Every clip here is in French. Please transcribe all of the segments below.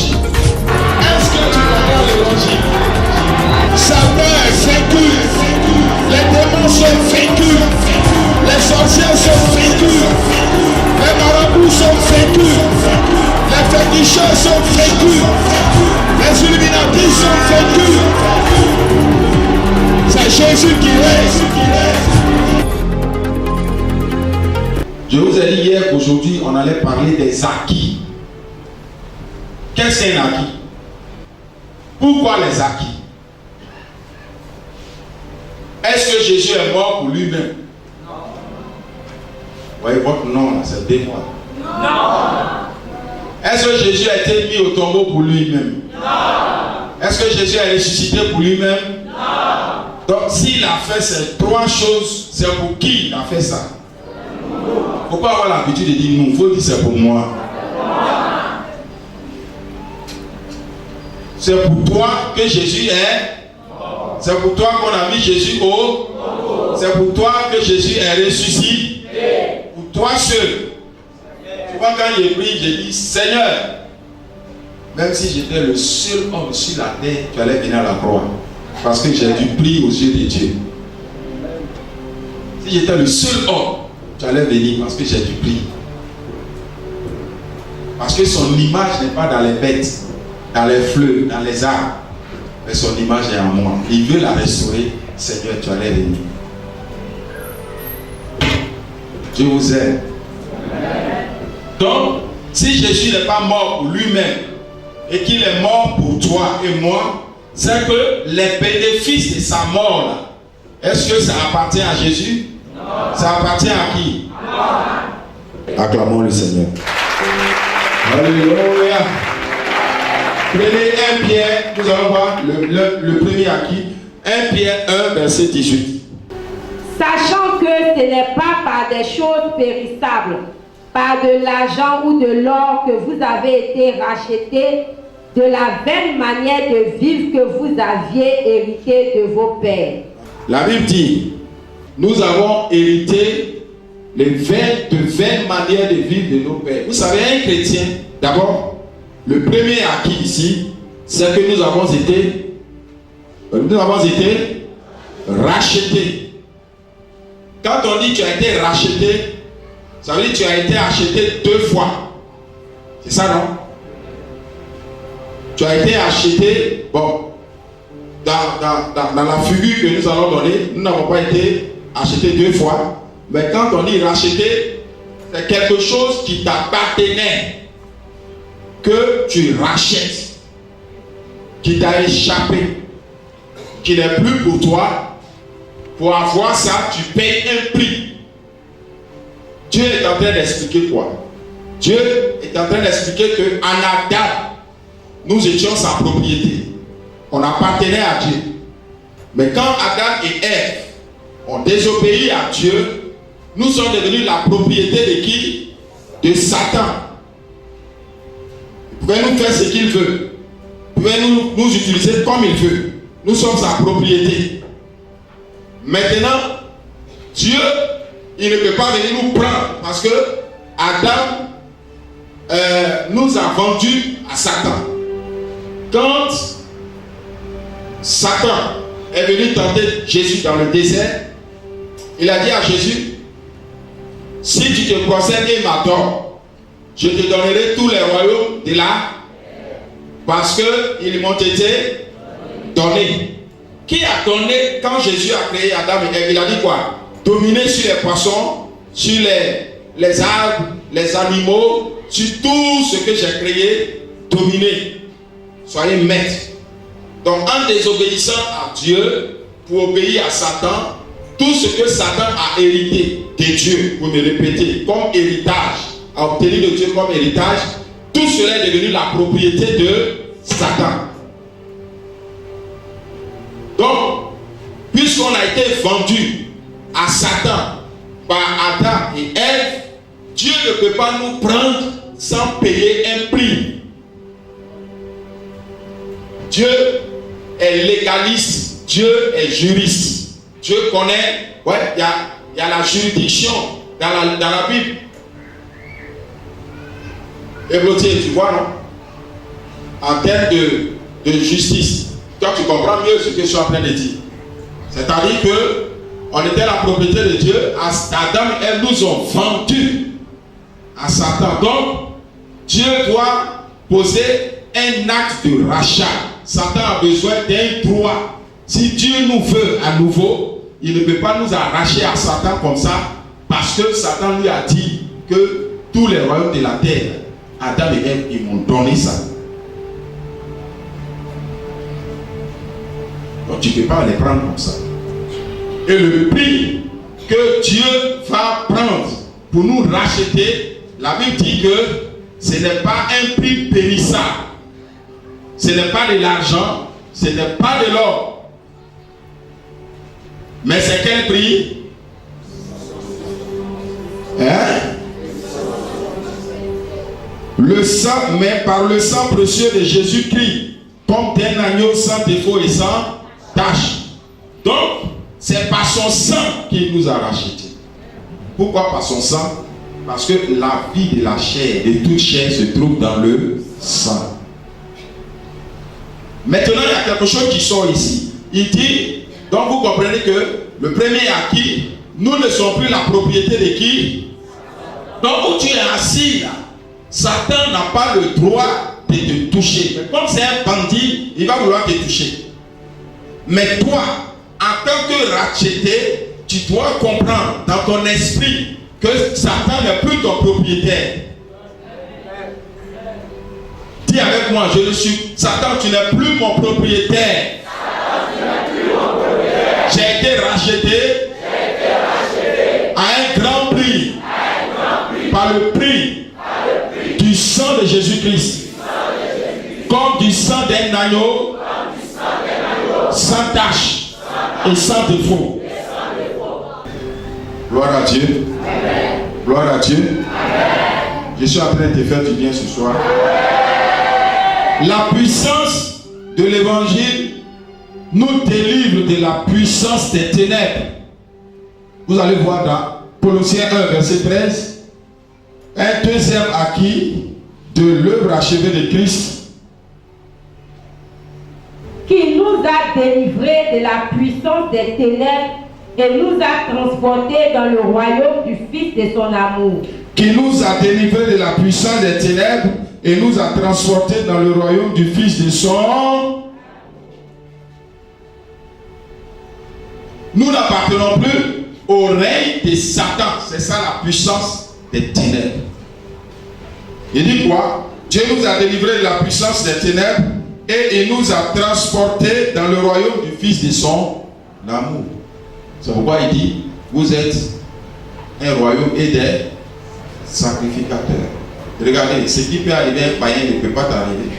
l'évangile? Est-ce que tu comprends l'évangile? Satan est vaincu. Les démons sont vaincus. Les sorciers sont vaincus. Les marabouts sont vaincus. Les féticheurs sont vaincus. Les illuminatis sont vaincus. C'est Jésus qui règne. Je vous ai dit hier qu'aujourd'hui on allait parler des acquis. Qu'est-ce qu'un acquis? Pourquoi les acquis? Est-ce que Jésus est mort pour lui-même? Non. Vous voyez votre nom là, c'est des mois. Non. Est-ce que Jésus a été mis au tombeau pour lui-même? Non. Est-ce que Jésus a ressuscité pour lui-même? Non. Donc s'il a fait ces trois choses, c'est pour qui il a fait ça? Pourquoi avoir l'habitude de dire nous? Il faut dire c'est pour moi. C'est pour toi que Jésus est. C'est pour toi qu'on a mis Jésus au. C'est pour toi que Jésus est ressuscité. Pour toi seul. Souvent quand j'ai pris, j'ai dit Seigneur, même si j'étais le seul homme sur la terre, tu allais venir à la croix. Parce que j'ai dû prier aux yeux de Dieu. Si j'étais le seul homme, tu allais venir parce que j'ai dû prier. Parce que son image n'est pas dans les bêtes, dans les fleurs, dans les arbres. Mais son image est en moi. Il veut la restaurer. Seigneur, tu allais venir. Je vous aime. Donc, si Jésus n'est pas mort pour lui-même et qu'il est mort pour toi et moi, c'est que les bénéfices de sa mort, est-ce que ça appartient à Jésus? Non. Ça appartient à qui? Non. Acclamons le Seigneur. Alléluia. Prenez 1 Pierre, nous allons voir le premier acquis. 1 Pierre 1, verset 18. Sachant que ce n'est pas par des choses périssables, par de l'argent ou de l'or que vous avez été rachetés, de la vaine manière de vivre que vous aviez hérité de vos pères. La Bible dit, nous avons hérité de vaines manières de vivre de nos pères. Vous savez, un chrétien, d'abord, le premier acquis ici, c'est que nous avons été rachetés. Quand on dit tu as été racheté, ça veut dire que tu as été acheté 2 fois. C'est ça, non? Tu as été acheté, bon, dans la figure que nous allons donner, nous n'avons pas été achetés 2 fois. Mais quand on dit racheté, c'est quelque chose qui t'appartenait, que tu rachètes, qui t'a échappé, qui n'est plus pour toi. Pour avoir ça, tu payes un prix. Dieu est en train d'expliquer quoi? Dieu est en train d'expliquer qu'en Adam, nous étions sa propriété. On appartenait à Dieu. Mais quand Adam et Ève ont désobéi à Dieu, nous sommes devenus la propriété de qui? De Satan. Il pouvait nous faire ce qu'il veut. Il pouvait nous utiliser comme il veut. Nous sommes sa propriété. Maintenant, Dieu, il ne peut pas venir nous prendre parce que Adam nous a vendus à Satan. Quand Satan est venu tenter Jésus dans le désert, il a dit à Jésus, si tu te procèdes et m'adores, je te donnerai tous les royaumes de là parce qu'ils m'ont été donnés. Qui a donné, quand Jésus a créé Adam et Ève, il a dit quoi? Dominer sur les poissons, sur les arbres, les animaux, sur tout ce que j'ai créé, dominer. Soyez maîtres. Donc en désobéissant à Dieu, pour obéir à Satan, tout ce que Satan a hérité de Dieu, vous me répétez, comme héritage, a obtenu de Dieu comme héritage, tout cela est devenu la propriété de Satan. Donc, puisqu'on a été vendu à Satan par Adam et Ève, Dieu ne peut pas nous prendre sans payer un prix. Dieu est légaliste, Dieu est juriste. Dieu connaît, ouais, il y a la juridiction dans la Bible. Hébreu, tu vois, non? en termes de justice. Toi, tu comprends mieux ce que je suis en train de dire. C'est-à-dire que on était la propriété de Dieu. Adam et Ève nous ont vendus à Satan. Donc, Dieu doit poser un acte de rachat. Satan a besoin d'un droit. Si Dieu nous veut à nouveau, il ne peut pas nous arracher à Satan comme ça, parce que Satan lui a dit que tous les royaumes de la terre, Adam et Ève, ils m'ont donné ça. Donc tu ne peux pas les prendre comme ça. Et le prix que Dieu va prendre pour nous racheter, la Bible dit que ce n'est pas un prix périssable. Ce n'est pas de l'argent, ce n'est pas de l'or. Mais c'est quel prix? Le sang, mais par le sang précieux de Jésus-Christ, comme d'un agneau sans défaut et sans tache. Donc, c'est par son sang qu'il nous a rachetés. Pourquoi par son sang? Parce que la vie de la chair, de toute chair, se trouve dans le sang. Maintenant, il y a quelque chose qui sort ici. Il dit, donc vous comprenez que le premier acquis, nous ne sommes plus la propriété de qui? Donc où tu es assis là, Satan n'a pas le droit de te toucher. Mais comme c'est un bandit, il va vouloir te toucher. Mais toi, en tant que racheté, tu dois comprendre dans ton esprit que Satan n'est plus ton propriétaire. Dis avec moi, je le suis. Satan, tu n'es plus mon propriétaire. J'ai été racheté à un grand prix. Par le prix du sang de Jésus-Christ. Comme du sang d'un agneau sans tache et sans défaut. Gloire à Dieu. Gloire à Dieu. Je suis en train de te faire du bien ce soir. La puissance de l'évangile nous délivre de la puissance des ténèbres. Vous allez voir dans Colossiens 1, verset 13. Un deuxième acquis de l'œuvre achevée de Christ, qui nous a délivrés de la puissance des ténèbres et nous a transportés dans le royaume du Fils de son amour. Qui nous a délivrés de la puissance des ténèbres et nous a transportés dans le royaume du Fils de son. Nous n'appartenons plus au règne de Satan. C'est ça la puissance des ténèbres. Il dit quoi? Dieu nous a délivrés de la puissance des ténèbres et il nous a transportés dans le royaume du Fils de son amour. C'est pourquoi il dit, vous êtes un royaume et des sacrificateurs. Regardez, ce qui peut arriver à un païen ne peut pas t'arriver.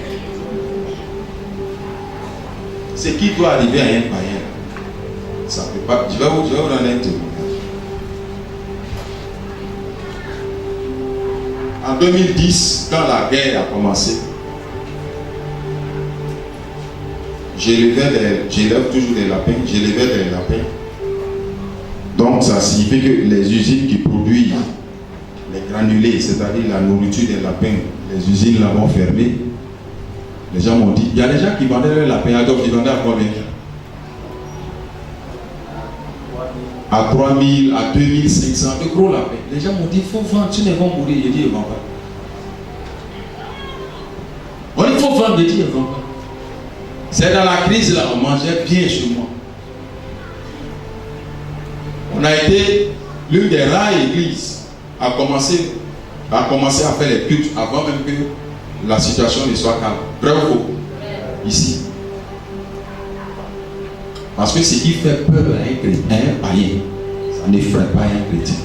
Ce qui doit arriver à un païen, ça ne peut pas. Je vais vous donner un témoignage. En 2010, quand la guerre a commencé, j'élève toujours des lapins, j'élevais des lapins. Donc ça signifie que les usines qui produisent les granulés, c'est-à-dire la nourriture des lapins, les usines là-bas fermées. Les gens m'ont dit, il y a des gens qui vendaient leurs lapins à ils vendaient à combien? À 3000, à 2500, de gros lapins. Les gens m'ont dit, il faut vendre, tu ne vas mourir. J'ai dit, ils ne vendent pas. On dit, il faut vendre, j'ai dit, ils ne vendent pas. C'est dans la crise là, on mangeait bien chez moi. On a été l'une des rares églises à commencer à faire les cultes avant même que la situation ne soit calme. Vrai ou faux? Ici. Parce que ce qui fait peur à un chrétien, à un païen, ça ne ferait pas un chrétien.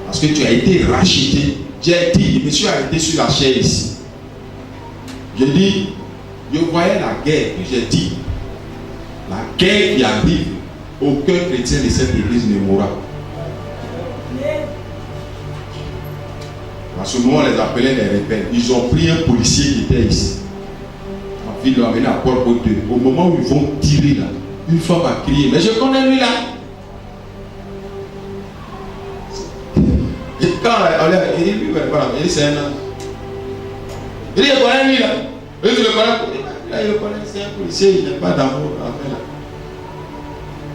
Parce que tu as été racheté. J'ai dit, je me suis arrêté sur la chair ici. J'ai dit, je voyais la guerre, j'ai dit, la guerre qui arrive, aucun chrétien de cette église ne mourra. À ce moment, on les appelait les rebelles. Ils ont pris un policier qui était ici. Ils l'ont amené à Port-Côte. Au moment où ils vont tirer là, une femme a crié, mais je connais lui là. Et quand il dit, lui, c'est un homme. Il dit, il connaît lui là. Il dit, il le connaît. Là, il le connaît, c'est un policier, il n'a pas d'amour à faire là.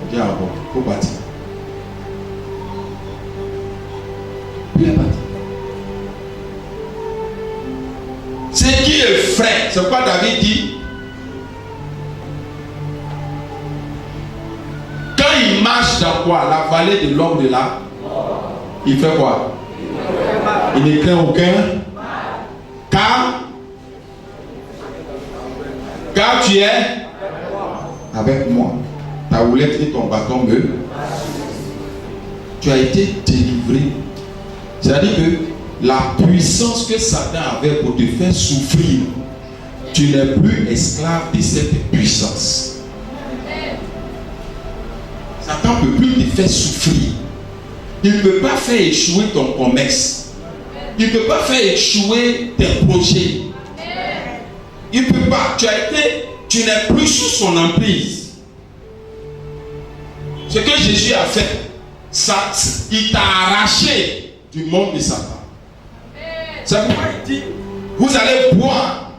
Il dit, ah bon, il faut partir. Puis il est parti. C'est qui le frère? C'est quoi David dit? Quand il marche dans quoi? La vallée de l'ombre de la. Il fait quoi? Il ne craint aucun. Car tu es avec moi. Ta houlette et ton bâton me. Tu as été délivré. C'est-à-dire que la puissance que Satan avait pour te faire souffrir, tu n'es plus esclave de cette puissance. Satan ne peut plus te faire souffrir. Il ne peut pas faire échouer ton commerce. Il ne peut pas faire échouer tes projets. Il ne peut pas. Tu n'es plus sous son emprise. Ce que Jésus a fait, il t'a arraché du monde de Satan. C'est pourquoi il dit, vous allez boire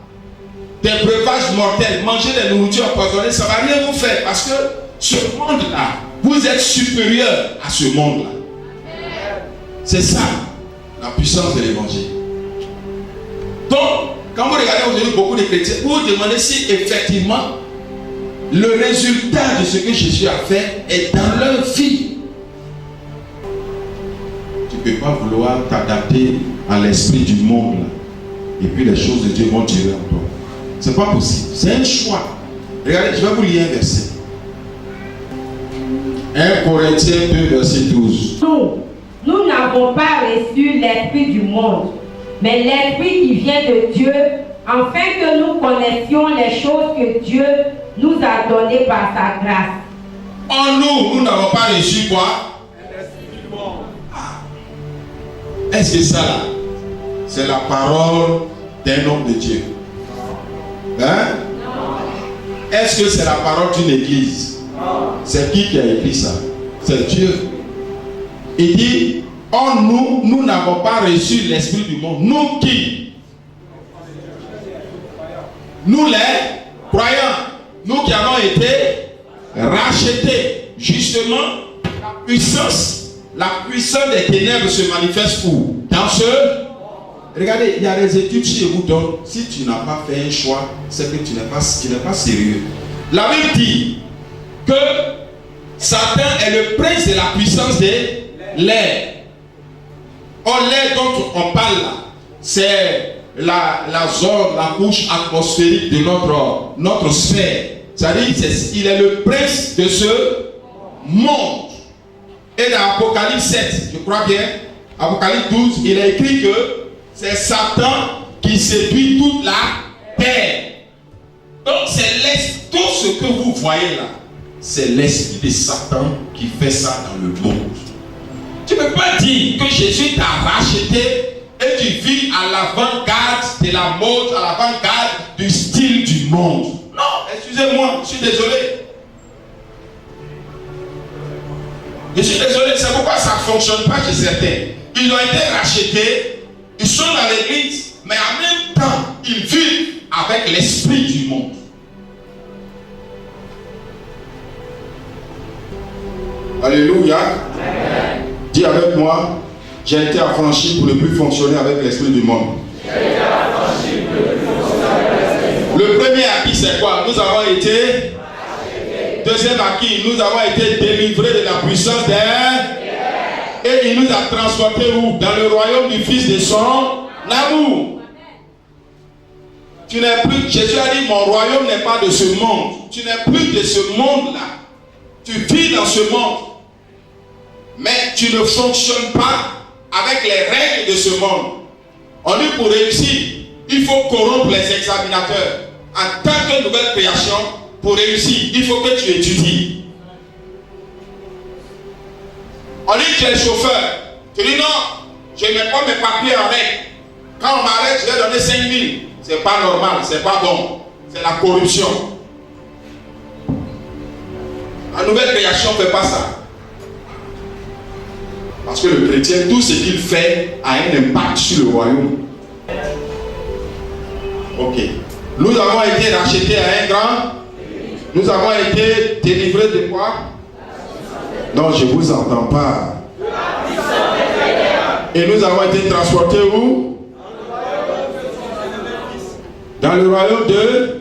des breuvages mortels, manger des nourritures empoisonnées, ça ne va rien vous faire. Parce que ce monde-là, vous êtes supérieur à ce monde-là. C'est ça, la puissance de l'évangile. Donc, quand vous regardez aujourd'hui beaucoup de chrétiens, vous vous demandez si effectivement le résultat de ce que Jésus a fait est dans leur vie. Tu ne peux pas vouloir t'adapter à l'esprit du monde là, et puis les choses de Dieu vont durer en toi. C'est pas possible. C'est un choix. Regardez, je vais vous lire un verset. 1 Corinthiens 2, verset 12. Nous n'avons pas reçu l'esprit du monde, mais l'esprit qui vient de Dieu, afin que nous connaissions les choses que Dieu nous a données par sa grâce. En nous, nous n'avons pas reçu quoi? L'esprit du monde. Est-ce que ça là, c'est la parole d'un homme de Dieu? Hein? Non. Est-ce que c'est la parole d'une église? Non. C'est qui a écrit ça? C'est Dieu. Il dit, en nous, nous n'avons pas reçu l'esprit du monde. Nous qui? Nous les croyants. Nous qui avons été rachetés. Justement, la puissance des ténèbres se manifeste où? Dans ce... Regardez, il y a des études chez vous, donc si tu n'as pas fait un choix, c'est que tu n'es pas sérieux. La Bible dit que Satan est le prince de la puissance de l'air. Or, l'air dont on parle là, c'est la zone, la couche atmosphérique de notre sphère. C'est-à-dire qu'il est le prince de ce monde. Et dans Apocalypse 7, je crois bien, Apocalypse 12, il est écrit que c'est Satan qui séduit toute la terre. Donc c'est tout ce que vous voyez là, c'est l'esprit de Satan qui fait ça dans le monde. Tu ne peux pas dire que Jésus t'a racheté et tu vis à l'avant-garde de la mode, à l'avant-garde du style du monde. Non, excusez-moi, je suis désolé. Je suis désolé, c'est pourquoi ça ne fonctionne pas chez certains. Ils ont été rachetés, ils sont dans l'église, mais en même temps, ils vivent avec l'esprit du monde. Alléluia. Amen. Dis avec moi, j'ai été affranchi pour ne plus fonctionner avec l'esprit du monde. Le premier acquis, c'est quoi? Nous avons été. Deuxième acquis, nous avons été délivrés de la puissance des. Et il nous a transportés où? Dans le royaume du Fils de son amour. Tu n'es plus. Jésus a dit, mon royaume n'est pas de ce monde. Tu n'es plus de ce monde-là. Tu vis dans ce monde. Mais tu ne fonctionnes pas avec les règles de ce monde. On dit pour réussir, il faut corrompre les examinateurs. En tant que nouvelle création, pour réussir, il faut que tu étudies. On dit que tu es chauffeur. Tu dis non, je ne mets pas mes papiers avec. Quand on m'arrête, je vais donner 5 000. C'est pas normal, c'est pas bon. C'est la corruption. La nouvelle création ne fait pas ça. Parce que le chrétien, tout ce qu'il fait a un impact sur le royaume. Ok. Nous avons été rachetés à un grand. Nous avons été délivrés de quoi? Non, je ne vous entends pas. Et nous avons été transportés où? Dans le royaume de...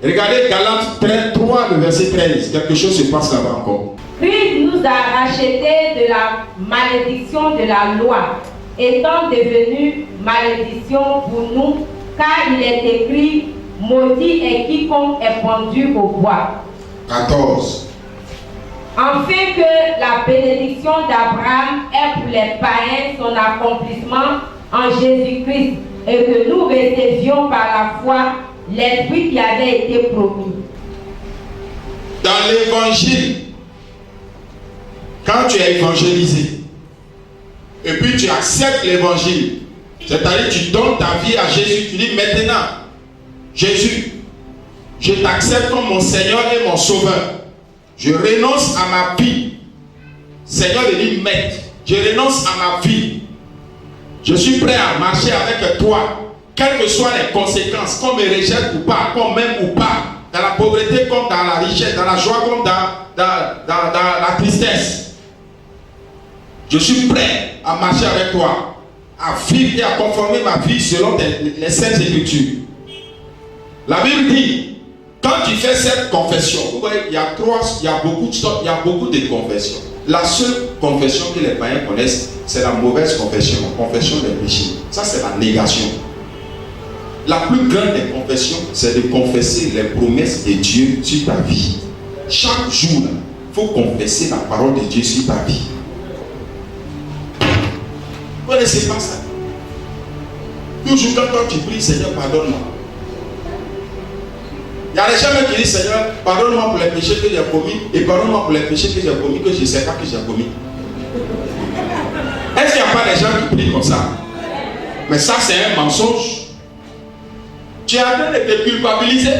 Regardez Galates 3, le verset 13. Quelque chose se passe là-bas encore. Christ nous a rachetés de la malédiction de la loi, étant devenu malédiction pour nous, car il est écrit, maudit est quiconque est pendu au bois. 14. Afin que la bénédiction d'Abraham ait pour les païens son accomplissement en Jésus-Christ, et que nous recevions par la foi l'Esprit qui avait été promis. Dans l'évangile, quand tu es évangélisé, et puis tu acceptes l'évangile, c'est-à-dire tu donnes ta vie à Jésus, tu dis maintenant, Jésus, je t'accepte comme mon Seigneur et mon Sauveur. Je renonce à ma vie. Seigneur de dit maître, je renonce à ma vie. Je suis prêt à marcher avec toi, quelles que soient les conséquences, qu'on me rejette ou pas, qu'on m'aime ou pas, dans la pauvreté comme dans la richesse, dans la joie comme dans la tristesse. Je suis prêt à marcher avec toi, à vivre et à conformer ma vie selon les saintes écritures. La Bible dit, quand tu fais cette confession, vous voyez, il y a beaucoup de confessions. La seule confession que les païens connaissent, c'est la mauvaise confession, la confession des péchés. Ça, c'est la négation. La plus grande des confessions, c'est de confesser les promesses de Dieu sur ta vie. Chaque jour, il faut confesser la parole de Dieu sur ta vie. Vous ne connaissez pas ça? Toujours quand toi tu pries, Seigneur, pardonne-moi. Il y a des gens qui disent, Seigneur, pardonne-moi pour les péchés que j'ai commis et pardonne-moi pour les péchés que j'ai commis, que je ne sais pas que j'ai commis. Est-ce qu'il n'y a pas des gens qui prient comme ça? Mais ça, c'est un mensonge. Tu es en train de te culpabiliser.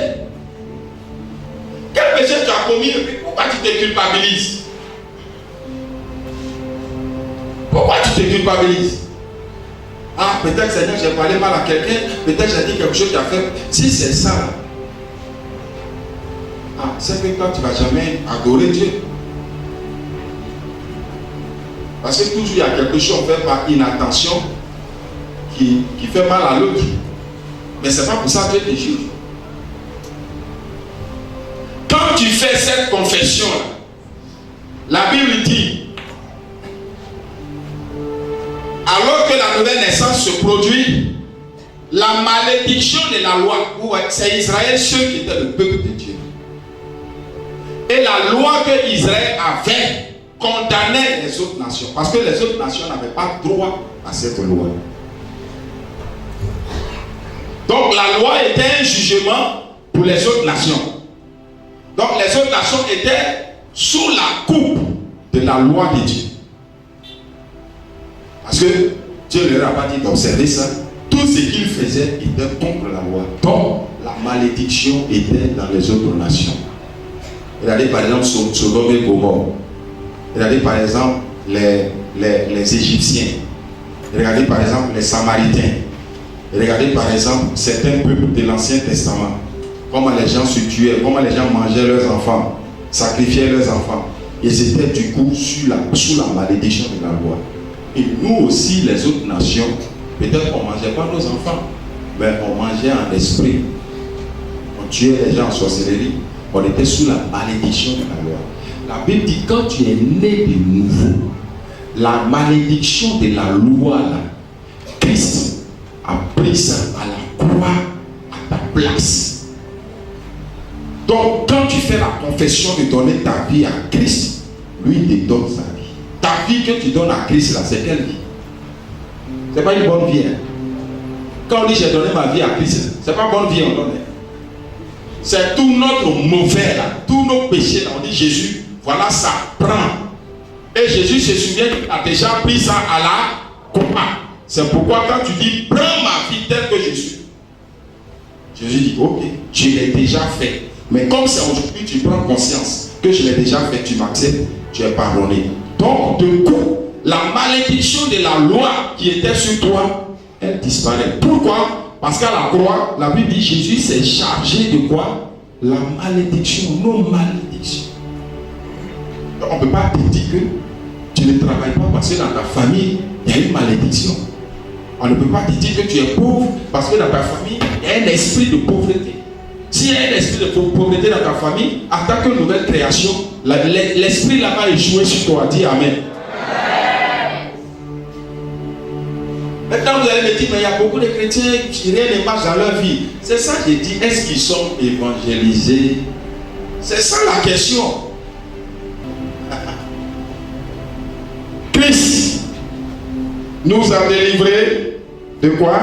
Quel péché tu as commis et pourquoi tu te culpabilises? Pourquoi tu te culpabilises? Ah, peut-être, Seigneur, j'ai parlé mal à quelqu'un, peut-être j'ai dit quelque chose qui a fait. Si c'est ça, c'est que toi, tu ne vas jamais adorer Dieu. Parce que toujours il y a quelque chose fait par inattention qui fait mal à l'autre. Mais ce n'est pas pour ça que Dieu te juge. Quand tu fais cette confession, la Bible dit, alors que la nouvelle naissance se produit, la malédiction de la loi, c'est Israël ceux qui étaient le peuple de Dieu. Et la loi que Israël avait condamnait les autres nations. Parce que les autres nations n'avaient pas droit à cette loi. Donc la loi était un jugement pour les autres nations. Donc les autres nations étaient sous la coupe de la loi de Dieu. Parce que Dieu ne leur a pas dit d'observer ça. Tout ce qu'ils faisaient était contre la loi. Donc la malédiction était dans les autres nations. Regardez par exemple Sodome et Gomorrhe. Regardez par exemple les Égyptiens. Regardez par exemple les Samaritains. Regardez par exemple certains peuples de l'Ancien Testament. Comment les gens se tuaient, comment les gens mangeaient leurs enfants, sacrifiaient leurs enfants. Ils étaient du coup sous la malédiction de la loi. Et nous aussi, les autres nations, peut-être qu'on ne mangeait pas nos enfants, mais on mangeait en esprit. On tuait les gens en sorcellerie. On était sous la malédiction de la loi. La Bible dit, quand tu es né de nouveau, la malédiction de la loi, là, Christ a pris ça à la croix, à ta place. Donc, quand tu fais la confession de donner ta vie à Christ, lui te donne sa vie. Ta vie que tu donnes à Christ, là, c'est quelle vie? C'est pas une bonne vie. Hein? Quand on dit j'ai donné ma vie à Christ, c'est pas bonne vie on donne. C'est tout notre mauvais là, tous nos péchés là. On dit Jésus, voilà ça, prends. Et Jésus se souvient qu'il a déjà pris ça à la croix. C'est pourquoi quand tu dis prends ma vie telle que je suis, Jésus dit ok, je l'ai déjà fait. Mais comme c'est aujourd'hui tu prends conscience que je l'ai déjà fait, tu m'acceptes, tu es pardonné. Donc de coup, la malédiction de la loi qui était sur toi elle disparaît. Pourquoi? Parce qu'à la croix, la Bible dit Jésus s'est chargé de quoi? La malédiction, nos malédictions. Donc, on ne peut pas te dire que tu ne travailles pas parce que dans ta famille, il y a une malédiction. On ne peut pas te dire que tu es pauvre parce que dans ta famille, il y a un esprit de pauvreté. S'il y a un esprit de pauvreté dans ta famille, en tant que nouvelle création, l'esprit là-bas est joué sur toi. Dis Amen. Maintenant, vous allez me dire, mais il y a beaucoup de chrétiens qui rien ne marche dans leur vie. C'est ça que j'ai dit. Est-ce qu'ils sont évangélisés? C'est ça la question. Christ nous a délivrés de quoi?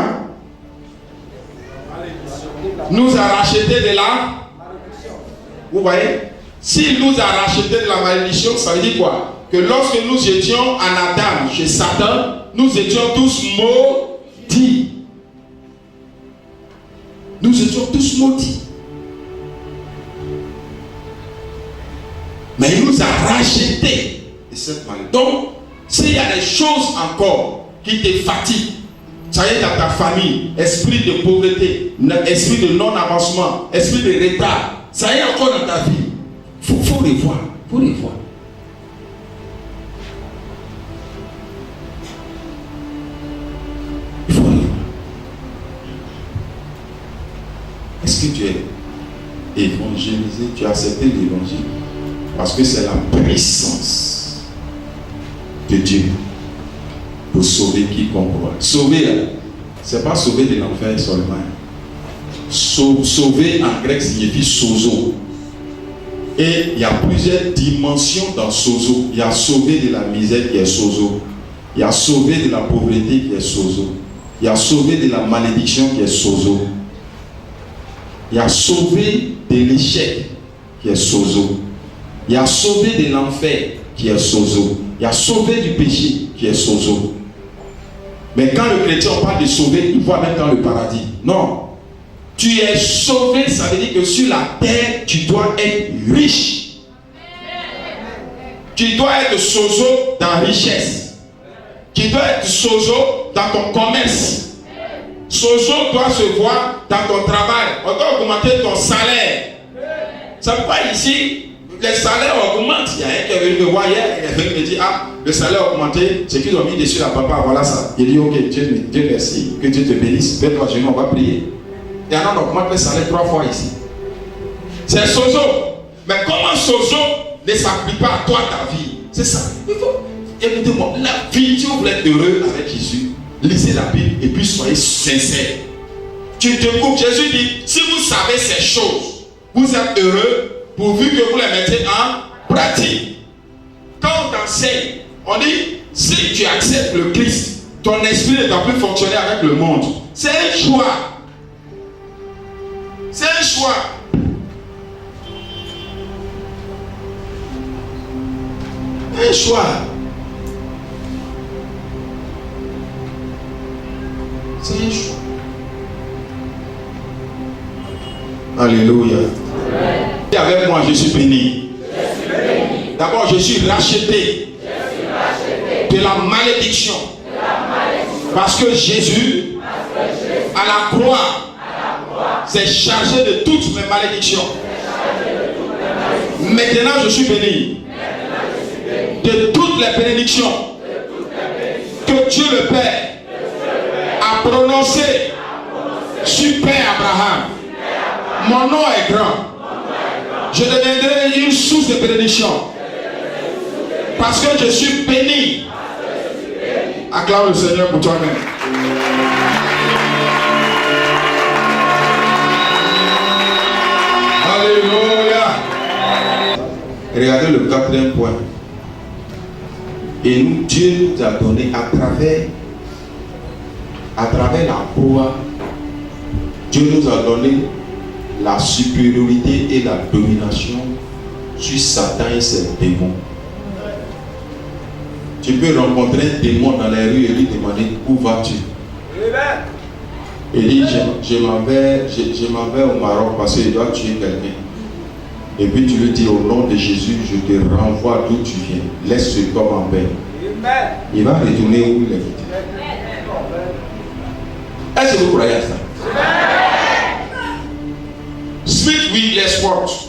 Nous a racheté de la. Vous voyez? S'il nous a racheté de la malédiction, ça veut dire quoi? Que lorsque nous étions en Adam, chez Satan, nous étions tous maudits. Nous étions tous maudits. Mais il nous a rachetés de cette malédiction. Donc, s'il y a des choses encore qui te fatiguent, ça y est dans ta famille, esprit de pauvreté, esprit de non-avancement, esprit de retard, ça y est encore dans ta vie, il faut revoir. Faut revoir. Il faut revoir. Est-ce que tu es évangélisé? Tu as accepté l'évangile? Parce que c'est la puissance de Dieu pour sauver quiconque. Sauver, c'est pas sauver de l'enfer seulement. Sauver en grec signifie sozo. Et il y a plusieurs dimensions dans sozo. Il y a sauver de la misère qui est sozo. Il y a sauver de la pauvreté qui est sozo. Il y a sauver de la malédiction qui est sozo. Il y a sauver de l'échec qui est sozo. Il y a sauver de l'enfer qui est sozo. Il y a sauver du péché qui est sozo. Mais quand le chrétien parle de sauver, il voit même dans le paradis. Non. Tu es sauvé, ça veut dire que sur la terre, tu dois être riche. Tu dois être sozo dans la richesse. Tu dois être sozo dans ton commerce. Sozo doit se voir dans ton travail. On doit augmenter ton salaire. Ça ne veut pas ici. Les salaires augmentent. Il y a un qui est venu me voir hier, il est venu me dire, ah, le salaire a augmenté, ce qu'ils ont mis dessus la papa, voilà ça. Il dit, ok, Dieu merci, que Dieu te bénisse, fais-toi à genoux, on va prier. Et alors on augmente le salaire 3 fois ici. C'est sozo. Mais comment sozo ne s'applique pas à toi, ta vie? C'est ça. Il faut, écoutez-moi, la vie, si vous voulez être heureux avec Jésus, lisez la Bible et puis soyez sincères. Tu te coupes, Jésus dit, si vous savez ces choses, vous êtes heureux, pourvu que vous les mettez en pratique. Quand on t'enseigne, on dit, si tu acceptes le Christ, ton esprit ne doit plus fonctionner avec le monde. C'est un choix. C'est un choix. Un choix. C'est un choix. Alléluia. Et avec moi, je suis béni. D'abord, je suis racheté de la malédiction. Parce que Jésus, à la croix, s'est chargé de toutes mes malédictions. Maintenant, je suis béni de toutes les bénédictions que Dieu le Père a prononcées sur Père Abraham. Mon nom est grand. Je deviendrai une source de bénédiction. Parce que je suis béni. Acclame le Seigneur pour toi-même. Alléluia. Regardez le 4e point. Et nous, Dieu nous a donné à travers la croix, Dieu nous a donné la supériorité et la domination sur Satan et ses démons. Tu peux rencontrer un démon dans les rues et lui demander où vas-tu? Il dit je m'en vais au Maroc parce qu'il doit tuer quelqu'un. Et puis tu lui dis au nom de Jésus, je te renvoie d'où tu viens. Laisse ce corps en paix. Il va retourner où il est. Est-ce que vous croyez à ça? Smith Wigglesworth,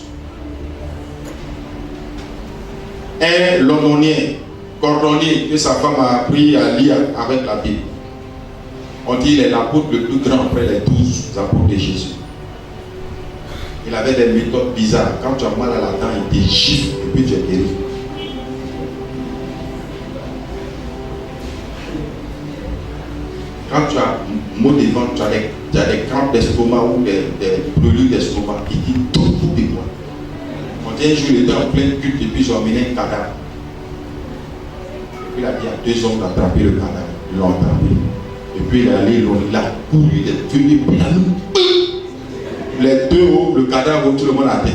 un londonien, cordonnier, que sa femme a appris à lire avec la Bible. On dit qu'il est l'apôtre le plus grand après les 12 apôtres de Jésus. Il avait des méthodes bizarres. Quand tu as mal à la dent, il te gifle et puis tu es guéri. Quand tu as maux de ventre, tu as des crampes d'estomac ou des brûlures d'estomac, il dit tout de moi. On dit un jour, il était en plein culte et puis ils ont emmené un cadavre. Et puis il a dit à 2 hommes d'attraper le cadavre. Ils l'ont attrapé. Et puis il est allé, il a couru, il est venu, il a mis les 2 hauts, le cadavre, tout le monde a tête.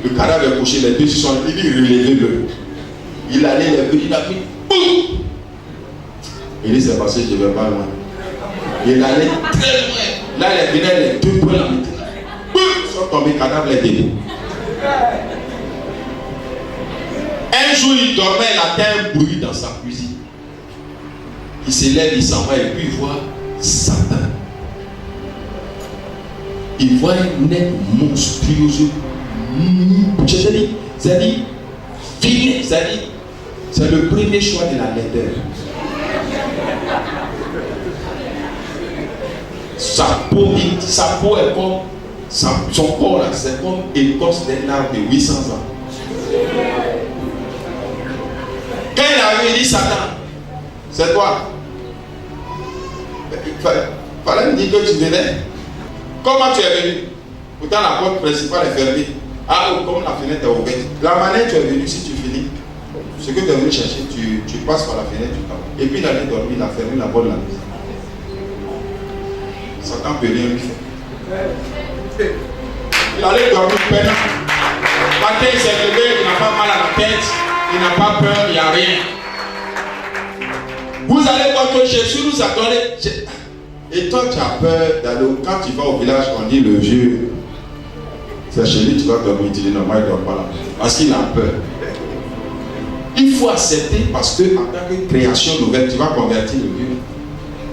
Le cadavre est couché, les 2 se sont dit, relevez-le. Il allait, il a mis, boum! Il dit, c'est passé, je ne vais pas loin. Il allait très loin. Là, il venait les 2 points là. Ils sont tombés, le cadavre est debout. Un jour, il dormait, il a un bruit dans sa cuisine. Il se lève, il s'en va et puis il voit Satan. Il voit une nez monstrueuse. C'est-à-dire, fini, c'est-à-dire, c'est le premier choix de la laideur. Sa peau est comme, son corps là, c'est comme l'écorce d'un arbre de 800 ans. Quand il arrive, il dit Satan, c'est toi. Il fallait me dire que tu venais. Comment tu es venu? Pourtant la porte principale est fermée. Ah, comme la fenêtre est ouverte. La manière dont tu es venu, si tu finis, ce que tu es venu chercher, tu passes par la fenêtre, tu t'en vas. Et puis il allait dormir, il a fermé la porte de la maison. Satan ne peut rien lui faire. Il allait dormir peinant. Matin, il s'est levé, il n'a pas mal à la tête, il n'a pas peur, il n'y a rien. Vous allez voir que Jésus nous a donné. Et toi, tu as peur d'aller. Quand tu vas au village, on dit le vieux, c'est chez lui, tu vas dormir. Tu dis non, moi, il ne dort pas là. Parce qu'il a peur. Il faut accepter parce que, en tant que création nouvelle, tu vas convertir le vieux.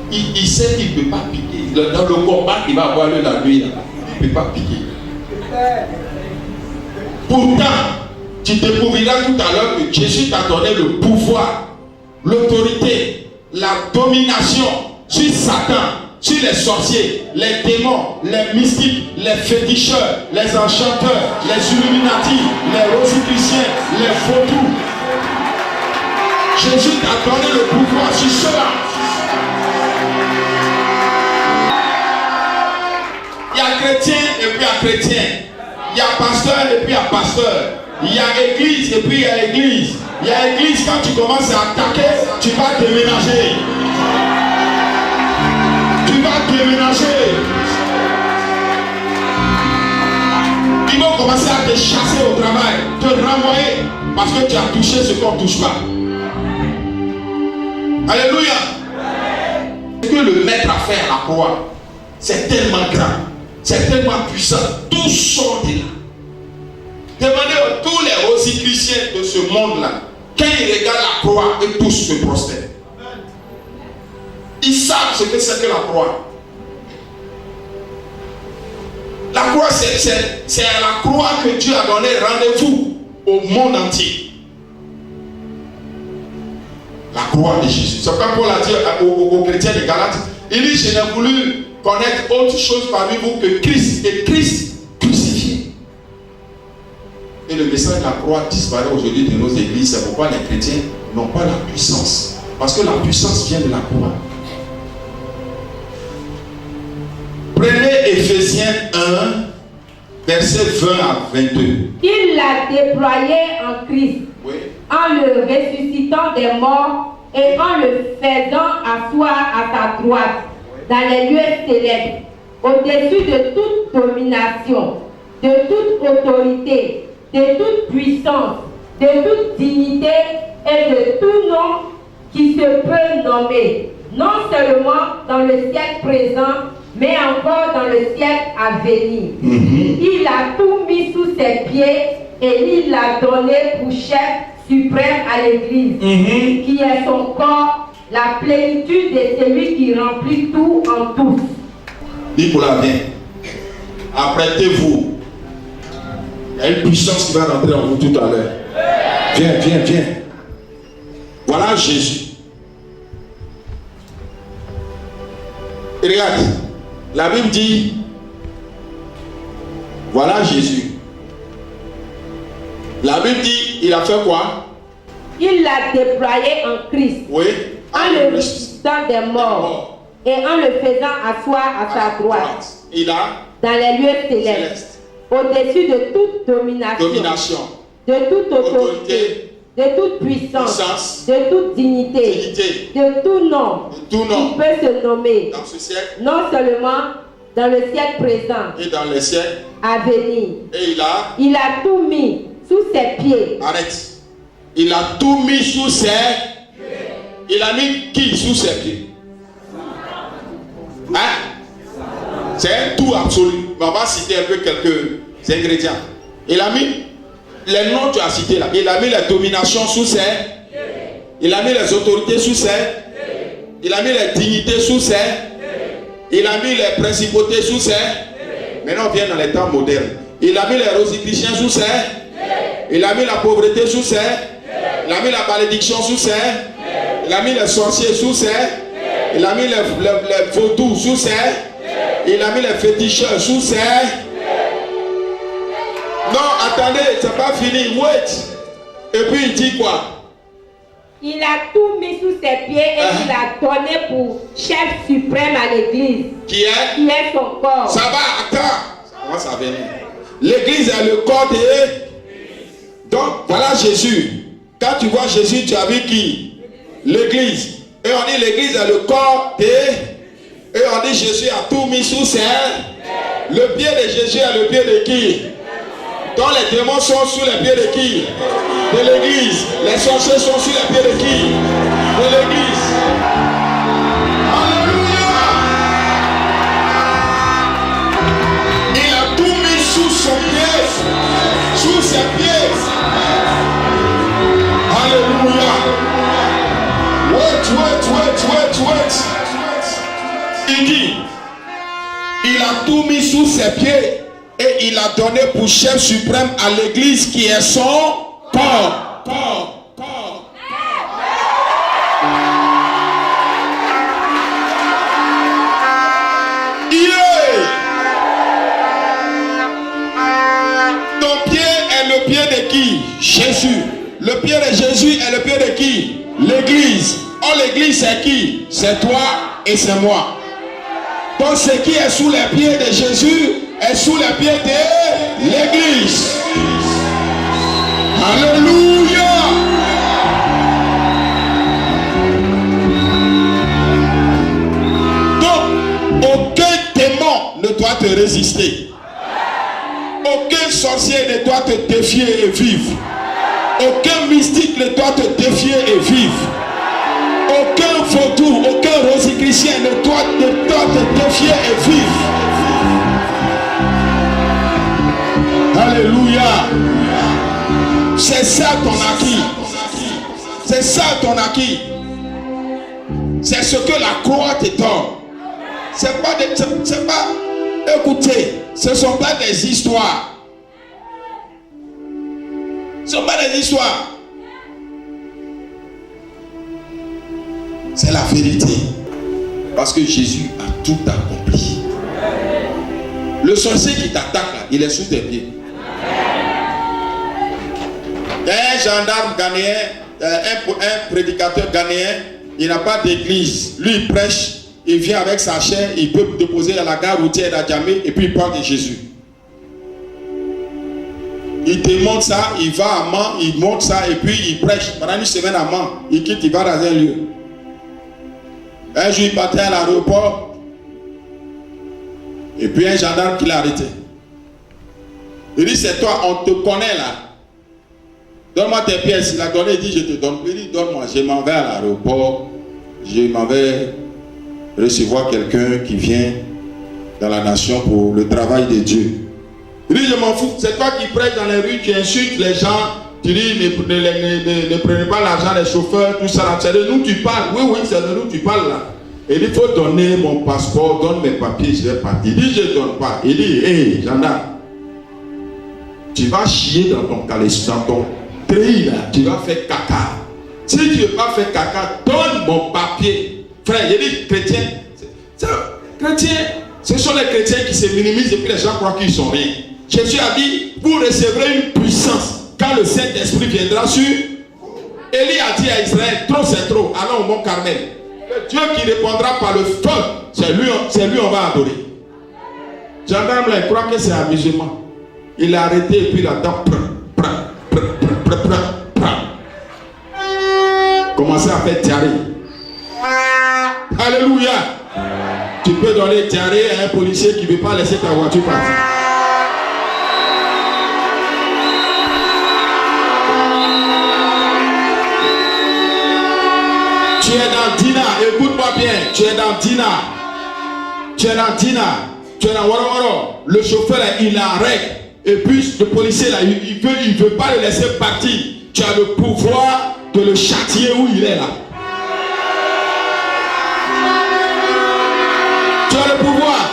Il sait qu'il ne peut pas piquer. Dans le combat, il va avoir la nuit là. Il ne peut pas piquer. Pourtant, tu découvriras tout à l'heure que Jésus t'a donné le pouvoir, l'autorité, la domination sur Satan, sur les sorciers, les démons, les mystiques, les féticheurs, les enchanteurs, les illuminati, les rosicruciens, les vaudous. Jésus t'a donné le pouvoir sur cela. Il y a chrétien et puis il y a chrétien. Il y a pasteur et puis il y a pasteur. Il y a église et puis il y a église. Il y a église, quand tu commences à attaquer, tu vas déménager. Tu vas déménager. Ils vont commencer à te chasser au travail, te renvoyer parce que tu as touché ce qu'on ne touche pas. Alléluia. Ce que le maître a fait à la croix, c'est tellement grand, c'est tellement puissant. Tout sort de là. Demandez à tous les rosicruciens de ce monde-là, quand ils regardent la croix, et tous se prosternent. Ils savent ce que c'est que la croix. La croix, c'est à la croix que Dieu a donné rendez-vous au monde entier. La croix de Jésus. C'est comme Paul a dit aux chrétiens de Galates. Il dit, je n'ai voulu connaître autre chose parmi vous que Christ. Et Christ crucifié. Et le message de la croix disparaît aujourd'hui de nos églises. C'est pourquoi les chrétiens n'ont pas la puissance. Parce que la puissance vient de la croix. Prenez Éphésiens 1, versets 20 à 22. Il l'a déployé en Christ, Oui. en le ressuscitant des morts et en le faisant asseoir à sa droite dans les lieux célèbres, au-dessus de toute domination, de toute autorité, de toute puissance, de toute dignité et de tout nom qui se peut nommer, non seulement dans le siècle présent, mais encore dans le siècle à venir. Il a tout mis sous ses pieds et il l'a donné pour chef suprême à l'Église, qui est son corps, la plénitude de celui qui remplit tout en tous. Nicolas, viens. Apprêtez-vous. Il y a une puissance qui va rentrer en vous tout à l'heure. Viens, viens, viens. Voilà Jésus. Et regarde, la Bible dit, voilà Jésus. La Bible dit, il a fait quoi? Il l'a déployé en Christ, Oui. en le ressuscitant des morts et en le faisant asseoir à sa droite, Il a dans les lieux célestes, au-dessus de toute domination, de toute autorité, de toute puissance, de toute dignité, de tout nom qui peut se nommer, dans ce siècle, non seulement dans le siècle présent et dans les siècles à venir. Et il a tout mis sous ses pieds. Arrête. Il a tout mis sous ses pieds. Il a mis qui sous ses pieds? Hein? C'est un tout absolu. On va citer un peu quelques ingrédients. Il a mis les noms que tu as cités là. Il a mis les dominations sous ses pieds. Il a mis les autorités sous ses pieds. Il a mis les dignités sous ses pieds. Il a mis les principautés sous ses pieds. Maintenant on vient dans les temps modernes. Il a mis les rosicruciens sous ses pieds. Il a mis la pauvreté sous ses pieds. Il a mis la malédiction sous ses pieds. Il a mis les sorciers sous ses pieds. Il a mis les vaudous sous ses pieds. Il a mis les féticheurs sous ses pieds. Non, attendez, c'est pas fini. Wait. Et puis il dit quoi? Il a tout mis sous ses pieds et il a donné pour chef suprême à l'église. Qui est son corps. Ça va, attends. Ça commence à venir. L'église est le corps de... Donc, voilà Jésus. Quand tu vois Jésus, tu as vu qui? L'église. Et on dit l'église est le corps de... Et on dit Jésus a tout mis sous ses... Le pied de Jésus est le pied de qui? Donc les démons sont sous les pieds de qui? De l'église. Les sorciers sont sous les pieds de qui? De l'église. Alléluia. Il a tout mis sous son pied. Sous ses pieds. Alléluia. Wait. Il dit, il a tout mis sous ses pieds et il a donné pour chef suprême à l'église qui est son corps. Ton pied est le pied de qui? Jésus. Le pied de Jésus est le pied de qui? L'église. Oh, l'église c'est qui? C'est toi et c'est moi. Donc ce qui est sous les pieds de Jésus est sous les pieds de l'église. Alléluia. Donc aucun démon ne doit te résister. Aucun sorcier ne doit te défier et vivre. Aucun mystique ne doit te défier et vivre. Aucun vaudou, aucun rosicrucien ne doit te défier et vivre. Alléluia. C'est ça ton acquis. C'est ça ton acquis. C'est ce que la croix te donne. C'est pas, écoutez, ce ne sont pas des histoires. Ce ne sont pas des histoires. C'est la vérité. Parce que Jésus a tout accompli. Le sorcier qui t'attaque là, il est sous tes pieds. Il y a un gendarme ghanéen, un prédicateur ghanéen, il n'a pas d'église. Lui, il prêche, il vient avec sa chair, il peut déposer à la gare routière d'Adjamé et puis il parle de Jésus. Il démonte ça, il va à Mans, il monte ça et puis il prêche. Pendant une semaine à Mans, il quitte, il va dans un lieu. Un jour, il partait à l'aéroport et puis un gendarme qui l'a arrêté. Il dit, c'est toi, on te connaît là. Donne-moi tes pièces. Il a donné, il dit, je te donne. Il dit, donne-moi, je m'en vais à l'aéroport. Je m'en vais recevoir quelqu'un qui vient dans la nation pour le travail de Dieu. Il dit, je m'en fous. C'est toi qui prêches dans les rues, tu insultes les gens, Tu dis, ne prenez pas l'argent des chauffeurs, tout ça là. C'est de nous tu parles. Oui, c'est de nous tu parles là. Il dit, il faut donner mon passeport, donne mes papiers, je vais partir. Il dit, je ne donne pas. Il dit, hé, gendarme, tu vas chier dans ton caleçon, dans ton treillis là, tu vas faire caca. Si tu ne veux pas faire caca, donne mon papier. Frère, il dit, chrétien, ce sont les chrétiens qui se minimisent et puis les gens croient qu'ils sont rien. Jésus a dit, vous recevrez une puissance quand le Saint-Esprit viendra sur. Élie a dit à Israël, trop c'est trop, allons au mont Carmel. Le Dieu qui répondra par le feu, c'est lui on va adorer. Gendarme là, il croit que c'est amusement. Il a arrêté et puis il attend. Commencez à faire diarrhée. Alléluia. Tu peux donner diarrhée à un policier qui ne veut pas laisser ta voiture partir. Tu es dans Dina, écoute-moi bien, tu es dans Dina. Tu es dans Dina, tu es dans Waro Waro. Le chauffeur là, il arrête. Et puis le policier là, il veut pas le laisser partir. Tu as le pouvoir de le châtier où il est là. Tu as le pouvoir.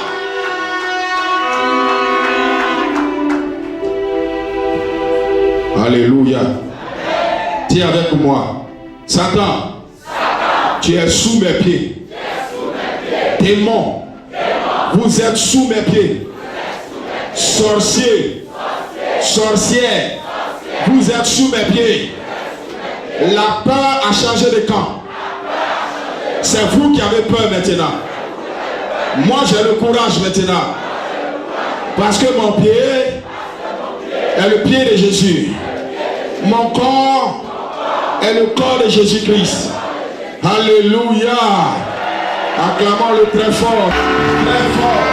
Alléluia. Dis avec moi. Satan, tu es sous mes pieds. Démon, vous êtes sous mes pieds. Sorcier, sorcière, vous êtes sous mes pieds. La peur a changé de camp. C'est vous qui avez peur maintenant. Moi j'ai le courage maintenant. Parce que mon pied est le pied de Jésus. Mon corps est le corps de Jésus-Christ. Alléluia. Acclamons-le très fort. Très fort.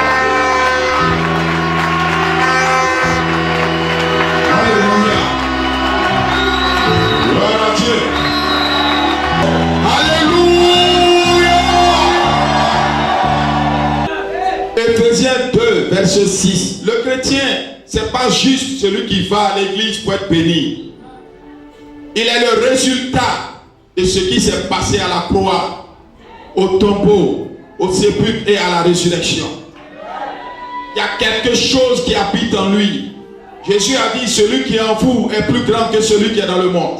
Alléluia. Gloire à Dieu. Alléluia. Éphésiens 2, verset 6. Le chrétien, c'est pas juste celui qui va à l'église pour être béni. Il est le résultat de ce qui s'est passé à la croix, au tombeau, au sépulcre et à la résurrection. Il y a quelque chose qui habite en lui. Jésus a dit, celui qui est en vous est plus grand que celui qui est dans le monde.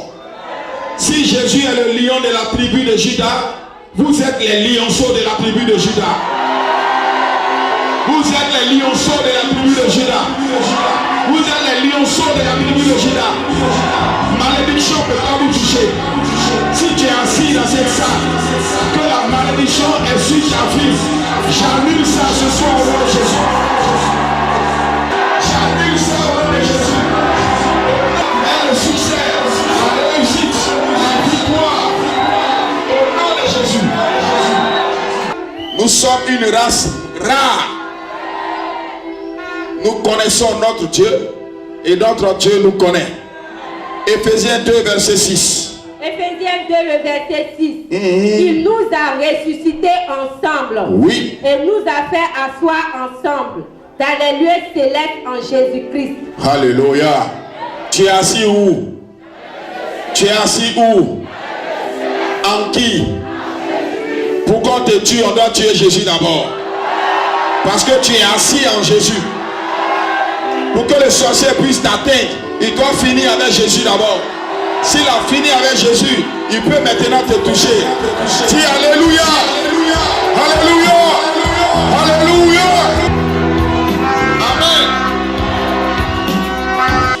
Si Jésus est le lion de la tribu de Juda, vous êtes les lionceaux de la tribu de Juda. Vous êtes les lionceaux de la tribu de Juda. Vous êtes les lionceaux de la tribu de Juda. Malédiction ne peut pas vous toucher. Si tu es assis dans cette salle, que la malédiction est sur ta vie, j'annule ça ce soir au nom de Jésus. J'annule ça au nom de Jésus. Et le succès, la réussite, la victoire, au nom de Jésus. Nous sommes une race rare. Nous connaissons notre Dieu et notre Dieu nous connaît. Éphésiens 2, verset 6. Éphésiens 2, le verset 6. Il nous a ressuscités ensemble. Oui. Et nous a fait asseoir ensemble dans les lieux célestes en Jésus-Christ. Alléluia. Tu es assis où? Tu es assis où? En qui? Pour qu'on te tue, on doit tuer Jésus d'abord. Parce que tu es assis en Jésus. Pour que le sorcier puisse t'atteindre, il doit finir avec Jésus d'abord. S'il a fini avec Jésus, il peut maintenant te toucher. Dis Alléluia. Alléluia. Alléluia. Amen.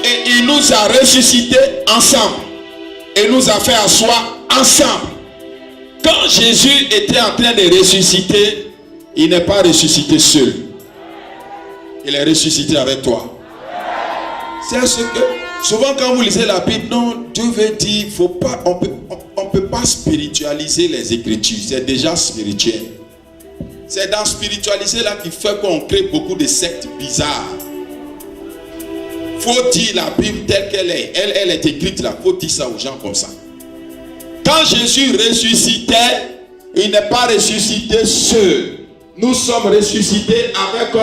Et il nous a ressuscités ensemble. Et nous a fait asseoir ensemble. Quand Jésus était en train de ressusciter, il n'est pas ressuscité seul. Il est ressuscité avec toi. C'est ce que, souvent quand vous lisez la Bible, non, Dieu veut dire, on peut pas spiritualiser les Écritures. C'est déjà spirituel. C'est dans spiritualiser là qu'il fait qu'on crée beaucoup de sectes bizarres. Faut dire la Bible telle qu'elle est. Elle est écrite là. Faut dire ça aux gens comme ça. Quand Jésus ressuscitait, il n'est pas ressuscité seul. Nous sommes ressuscités avec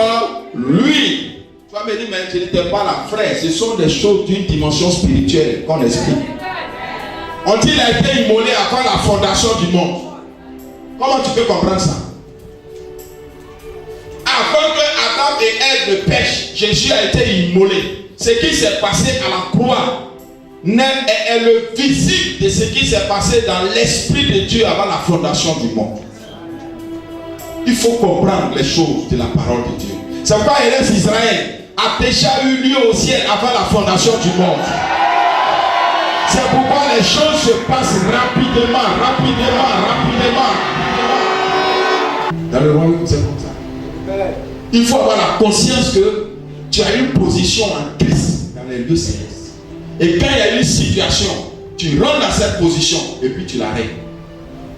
lui. Tu vas me dire, mais je n'étais pas là, frère. Ce sont des choses d'une dimension spirituelle qu'on explique. On dit qu'il a été immolé avant la fondation du monde. Comment tu peux comprendre ça? Avant que Adam et Ève ne pêchent, Jésus a été immolé. Ce qui s'est passé à la croix est le visible de ce qui s'est passé dans l'esprit de Dieu avant la fondation du monde. Il faut comprendre les choses de la parole de Dieu. C'est pourquoi Eretz Israël a déjà eu lieu au ciel avant la fondation du monde. C'est pourquoi les choses se passent rapidement. Dans le royaume, c'est comme ça. Il faut avoir la conscience que tu as une position en Christ dans les lieux célestes. Et quand il y a une situation, tu rentres dans cette position et puis tu l'arrêtes.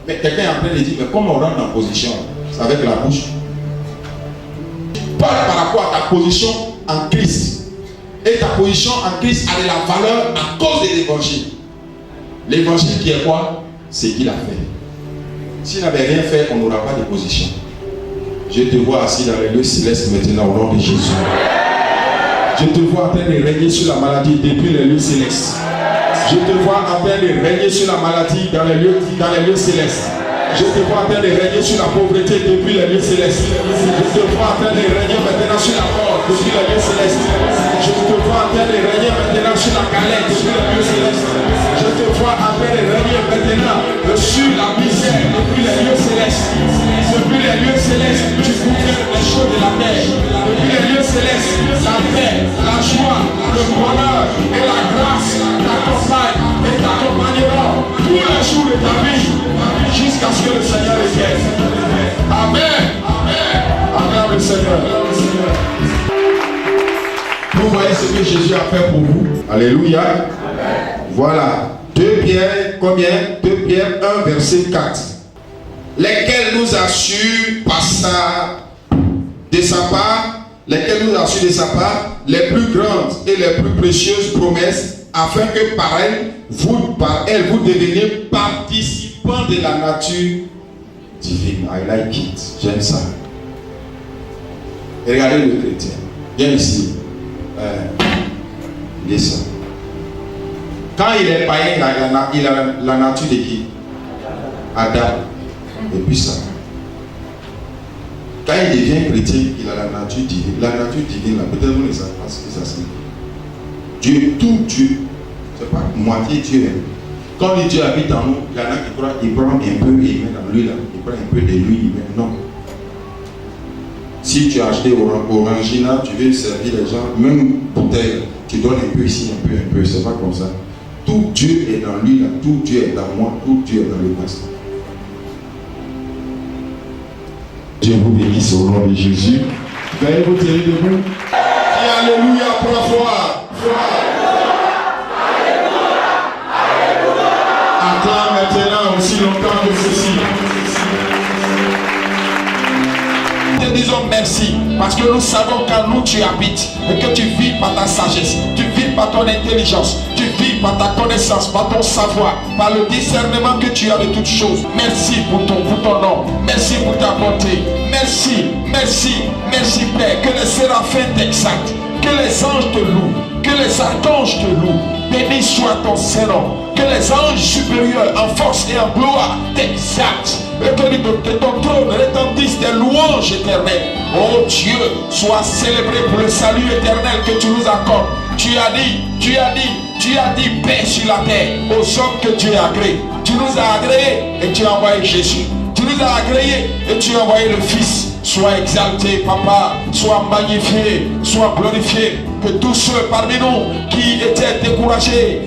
Mais quelqu'un est en train de dire, mais comment on rentre dans la position? C'est avec la bouche. Parle par rapport à ta position en Christ. Et ta position en Christ a de la valeur à cause de l'évangile. L'évangile qui est quoi? C'est qu'il a fait. S'il n'avait rien fait, on n'aura pas de position. Je te vois assis dans les lieux célestes maintenant au nom de Jésus. Je te vois en train de régner sur la maladie depuis les lieux célestes. Je te vois en train de régner sur la maladie dans les lieux célestes. Je te vois en train de régner sur la pauvreté depuis les lieux célestes. Je te vois en train de régner maintenant sur la mort depuis les lieux célestes. Je te vois en train de régner maintenant sur la galère depuis les lieux célestes. Je te vois en train de régner maintenant sur la misère depuis les lieux célestes. Depuis les lieux célestes, tu gouvernes les choses de la terre. Depuis les lieux célestes, la paix, la joie, le bonheur et la grâce t'accompagnent et t'accompagneront tous les jours de ta vie jusqu'à ce que le Seigneur revienne. Amen. Acclame le Seigneur. Vous voyez ce que Jésus a fait pour vous. Alléluia. Amen. Voilà. 2 Pierre, combien? 2 Pierre 1, verset 4. Lesquels nous assurent de sa part les plus grandes et les plus précieuses promesses, afin que par elle, vous deveniez participants de la nature divine. I like it. J'aime ça. Et regardez le chrétien. Viens ici. Descends. Quand il est païen, il a la nature de qui? Adam. Et puis ça. Quand il devient chrétien, il a la nature divine. La nature divine, là, peut-être vous ne savez pas ce que ça signifie. Dieu, tout Dieu, c'est pas moitié Dieu. Quand le Dieu habite en nous, il y en a qui croient, il prend un peu et il met dans l'huile, il prend un peu de l'huile, il met. Non. Si tu as acheté Orangina, tu veux servir les gens, même bouteille, tu donnes un peu ici, un peu, c'est pas comme ça. Tout Dieu est dans lui, tout Dieu est dans moi, tout Dieu est dans le pasteur. Dieu vous bénisse au nom de Jésus. Veuillez vous tenir debout. Et alléluia, 3 fois. Acclame maintenant aussi longtemps que ceci. Te disons merci parce que nous savons qu'en nous tu habites et que tu vis par ta sagesse, tu vis par ton intelligence, tu vis par ta connaissance, par ton savoir, par le discernement que tu as de toutes choses. Merci pour ton nom, merci pour ta bonté, merci Père, que les séraphins t'exaltent, que les anges te louent, que les archanges te louent. Béni soit ton Saint-Nom, que les anges supérieurs en force et en gloire t'exaltent, et que de ton trône retentissent des louanges éternelles. Oh Dieu, sois célébré pour le salut éternel que tu nous accordes. Tu as dit paix sur la terre aux hommes que Dieu a agréés. Tu nous as agréés et tu as envoyé Jésus. Tu nous as agréés et tu as envoyé le Fils. Sois exalté, Papa, sois magnifié, sois glorifié. Que tous ceux parmi nous qui étaient découragés,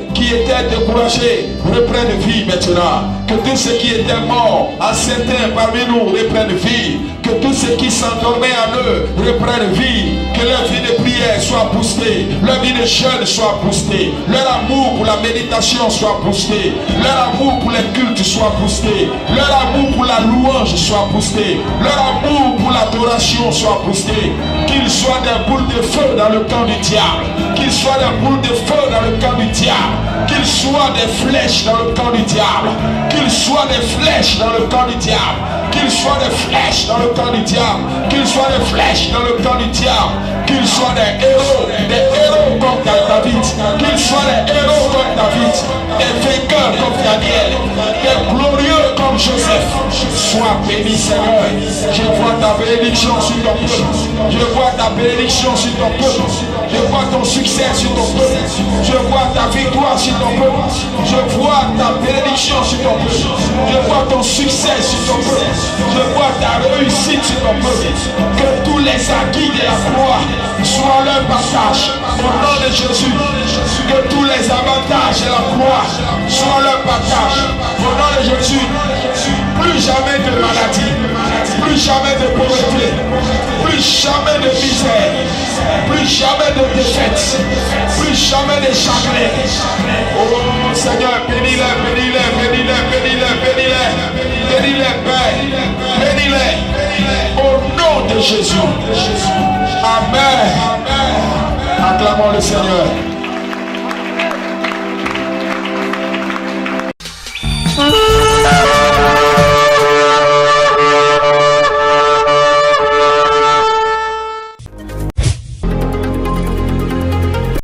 reprennent vie maintenant. Que tous ceux qui étaient morts, certains parmi nous reprennent vie. Que tous ceux qui s'endormaient en eux reprennent vie. Que leur vie de prière soit boostée, leur vie de jeûne soit boostée, leur amour pour la méditation soit boosté, leur amour pour les cultes soit boosté, leur amour pour la louange soit boosté, leur amour pour l'adoration soit boosté. Qu'ils soient des boules de feu dans le camp du diable, qu'ils soient des boules de feu dans le camp du diable, qu'ils soient des flèches dans le camp du diable, qu'ils soient des flèches dans le camp du diable, qu'ils soient des flèches dans le camp du diable, qu'ils soient des flèches dans le camp du diable, qu'ils soient des héros comme David, qu'ils soient des héros comme David, des vainqueurs comme Daniel, des glorieux comme Joseph. Sois béni, Seigneur. Je vois ta bénédiction sur ton peuple. Je vois ta bénédiction sur ton peuple. Je vois ton succès sur ton peuple. Je vois ta victoire sur ton peuple. Je vois ta bénédiction sur ton peuple. Je vois ton succès sur ton peuple. Je vois ta réussite sur ton peuple. Que tous les acquis de la croix soient leur partage. Au nom de Jésus. Que tous les avantages de la croix soient leur partage. Au nom de Jésus. Plus jamais de maladie. Plus jamais de pauvreté. Plus jamais de misère. Plus jamais de défaite. Plus jamais de chagrin. Oh Seigneur, bénis-les, bénis-les, bénis-les, bénis-les, bénis-les. Bénis-les, Père. Bénis-les. Au nom de Jésus. Amen. Acclamons le Seigneur.